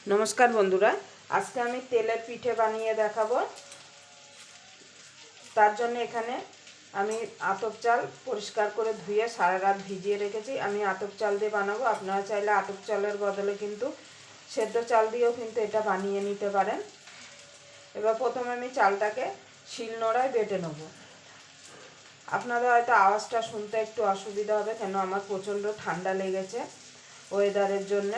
नमस्कार बंधुरा आज के आमी तेलेर पिठे बानिये देखाबो। तार जन्य एखाने आमी आतप चाल परिष्कार करे धुए सारा रात भिजिए रेखेछि। आमी आतप चाल दिये बानाबो। आपनारा चाइले आतप चालेर बदले किन्तु सेদ্ধ चाल दिएও किन्तु एटा बानिये निते पारेन। एबार प्रथमे आमी चालटाके शिलनोड़ाय बेटे नेब। आपनादेर हयतो आवाजटा शुनते एकटु असुविधा होबे केन आमार प्रचंड ठांडा लेगेছে ওয়েদারের জন্য।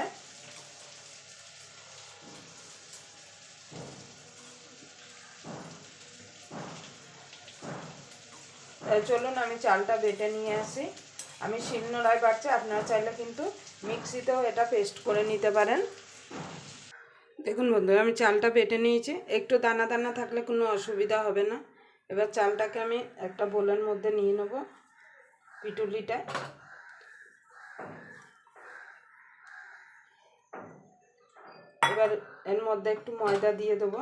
চলুন আমি চালটা বেটে নিয়ে আসি। আমি শিলনোড়ায় বাটছি, আপনারা চাইলে কিন্তু মিক্সিতেও এটা পেস্ট করে নিতে পারেন। দেখুন বন্ধুরা আমি চালটা বেটে নিয়েছি। একটু দানা দানা থাকলে কোনো অসুবিধা হবে না। এবার চালটাকে আমি একটা বোলের মধ্যে নিয়ে নেব, পিটুলিটা। এবার এর মধ্যে একটু ময়দা দিয়ে দেবো।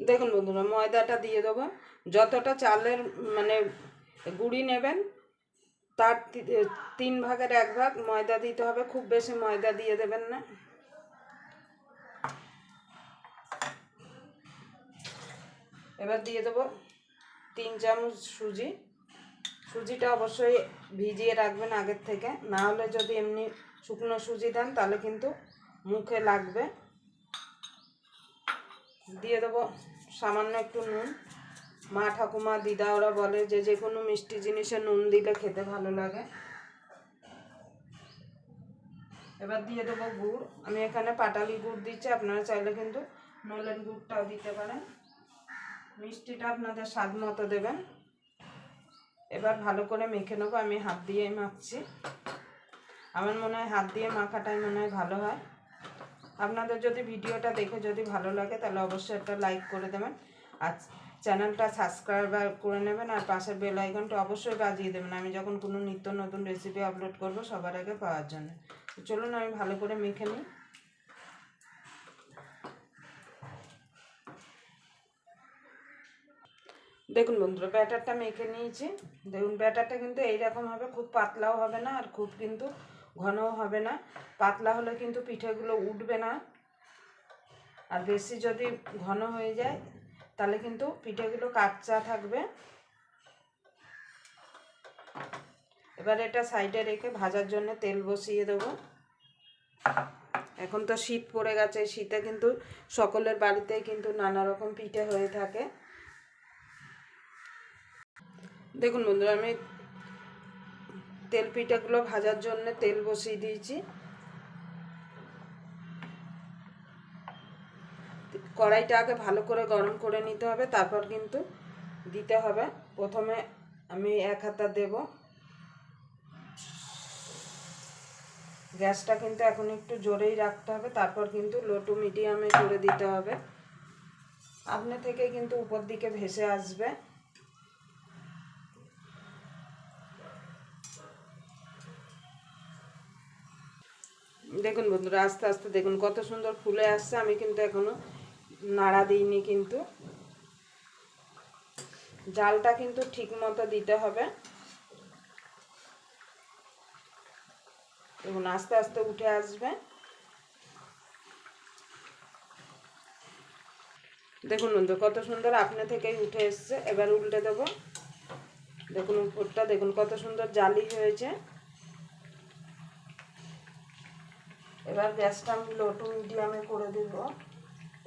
দেখুন বন্ধুরা ময়দাটা দিয়ে দেবো। যতটা চালের মানে গুঁড়ি নেবেন তার 3 ভাগের 1 ভাগ ময়দা দিতে হবে। খুব বেশি ময়দা দিয়ে দেবেন না। এবার দিয়ে দেবো 3 চামচ সুজি। সুজিটা অবশ্যই ভিজিয়ে রাখবেন আগের থেকে, না হলে যদি এমনি শুকনো সুজি দেন তাহলে কিন্তু মুখে লাগবে। দিয়ে দেবো সামান্য একটু নুন। মা ঠাকুমা দিদা ওরা বলে যে যে কোনো মিষ্টি জিনিসে নুন দিলে খেতে ভালো লাগে। এবার দিয়ে দেবো গুড়। আমি এখানে পাটালি গুড় দিচ্ছি, আপনারা চাইলে কিন্তু নলেন গুড়টাও দিতে পারেন। মিষ্টিটা আপনাদের স্বাদ মতো দেবেন। এবার ভালো করে মেখে নেবো। আমি হাত দিয়েই মাখছি। আমার মনে হয় হাত দিয়ে মাখাটাই মনে হয় ভালো হয়। আপনাদের যদি ভিডিওটা দেখে যদি ভালো লাগে তাহলে অবশ্যই একটা লাইক করে দেবেন, আর চ্যানেলটা সাবস্ক্রাইব করে নেবেন, আর পাশের বেল আইকনটা অবশ্যই বাজিয়ে দেবেন আমি যখন কোনো নিত্য নতুন রেসিপি আপলোড করব সবার আগে পাওয়ার জন্য। চলুন আমি ভালো করে মেখে নিই। দেখুন বন্ধুরা ব্যাটারটা মেখে নিয়েছি। দেখুন ব্যাটারটা কিন্তু এইরকম হবে, খুব পাতলাও হবে না আর খুব কিন্তু ঘনও হবে না। পাতলা হলে কিন্তু পিঠেগুলো উঠবে না, আর বেশি যদি ঘন হয়ে যায় তাহলে কিন্তু পিঠেগুলো কাঁচা থাকবে। এবার এটা সাইডে রেখে ভাজার জন্য তেল বসিয়ে দেবো। এখন তো শীত পড়ে গেছে, শীতে কিন্তু সকলের বাড়িতেই কিন্তু নানা রকম পিঠে হয়ে থাকে। দেখুন বন্ধুরা আমি তেল পিঠাগুলো ভাজার জন্য তেল বসিয়ে দিয়েছি। কড়াইটা আগে ভালো করে গরম করে নিতে হবে, তারপর কিন্তু দিতে হবে। প্রথমে আমি 1 হাতা দেব। গ্যাসটা কিন্তু এখন একটু জোরেই রাখতে হবে, তারপর কিন্তু লো টু মিডিয়ামে করে দিতে হবে। আপনি থেকে কিন্তু উপর দিকে ভেসে আসবে। দেখুন বন্ধুরা আস্তে আস্তে দেখুন কত সুন্দর ফুলে আসছে। আমি কিন্তু এখনো নাড়া দিইনি, কিন্তু জালটা কিন্তু ঠিক মতো দিতে হবে। দেখুন আস্তে আস্তে উঠে আসবে। দেখুন বন্ধু কত সুন্দর আপনা থেকেই উঠে এসছে। এবার উল্টে দেবো। দেখুন উপরটা দেখুন কত সুন্দর জালি হয়েছে। এবার গ্যাসটা আমি লো টু মিডিয়ামে করে দেব।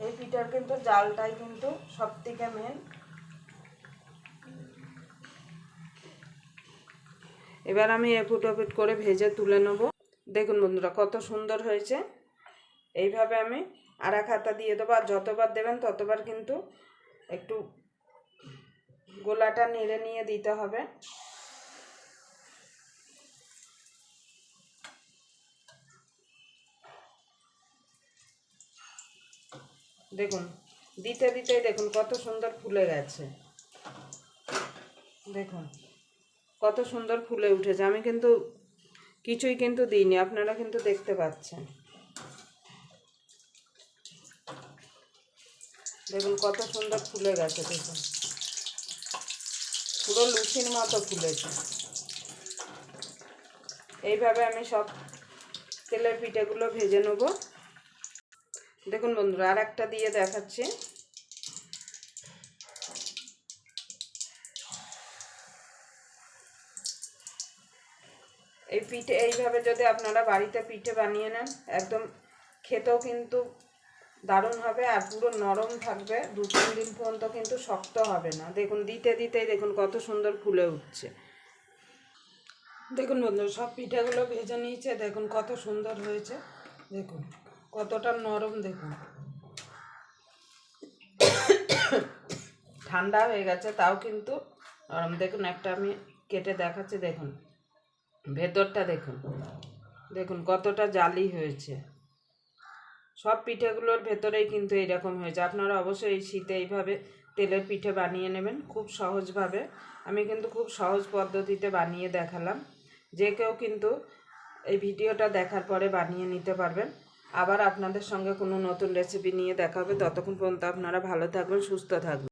এই পিঠার কিন্তু জালটাই কিন্তু সবথেকে মেন। এবার আমি এপুট ওপুট করে ভেজে তুলে নেব। দেখুন বন্ধুরা কত সুন্দর হয়েছে। এইভাবে আমি আর 1 হাতা দিয়ে দেবো, আর যতবার দেবেন ততবার কিন্তু একটু গোলাটা নেড়ে নিয়ে দিতে হবে। দেখুন দিতে দিতেই দেখুন কত সুন্দর ফুলে গেছে। দেখুন কত সুন্দর ফুলে উঠেছে। আমি কিন্তু কিছুই কিন্তু দিইনি, আপনারা কিন্তু দেখতে পাচ্ছেন। দেখুন কত সুন্দর ফুলে গেছে। দেখুন পুরো লুচির মতো ফুলেছে। এইভাবে আমি সব তেলের পিঠেগুলো ভেজে নেব। দেখুন বন্ধুরা, আর একটা দিয়ে দেখাচ্ছি। এই পিঠে এইভাবে যদি আপনারা বাড়িতে পিঠে বানিয়ে নেন, একদম খেতেও কিন্তু দারুণ হবে আর পুরো নরম থাকবে, 2-3 দিন পর্যন্ত কিন্তু শক্ত হবে না। দেখুন দিতে দিতেই দেখুন কত সুন্দর ফুলে উঠছে। দেখুন বন্ধুরা, সব পিঠেগুলো ভেজে নিয়েছে, দেখুন কত সুন্দর হয়েছে, দেখুন কতটা নরম। দেখুন ঠান্ডা হয়ে গেছে তাও কিন্তু নরম। দেখুন একটা আমি কেটে দেখাচ্ছি, দেখুন ভেতরটা দেখুন, দেখুন কতটা জালি হয়েছে। সব পিঠেগুলোর ভেতরেই কিন্তু এইরকম হয়েছে। আপনারা অবশ্যই এই শীতে এইভাবে তেলের পিঠে বানিয়ে নেবেন খুব সহজভাবে। আমি কিন্তু খুব সহজ পদ্ধতিতে বানিয়ে দেখালাম, যে কেউ কিন্তু এই ভিডিওটা দেখার পরে বানিয়ে নিতে পারবেন। আবার আপনাদের সঙ্গে কোনো নতুন রেসিপি নিয়ে দেখা হবে। ততক্ষণ পর্যন্ত আপনারা ভালো থাকবেন, সুস্থ থাকবেন।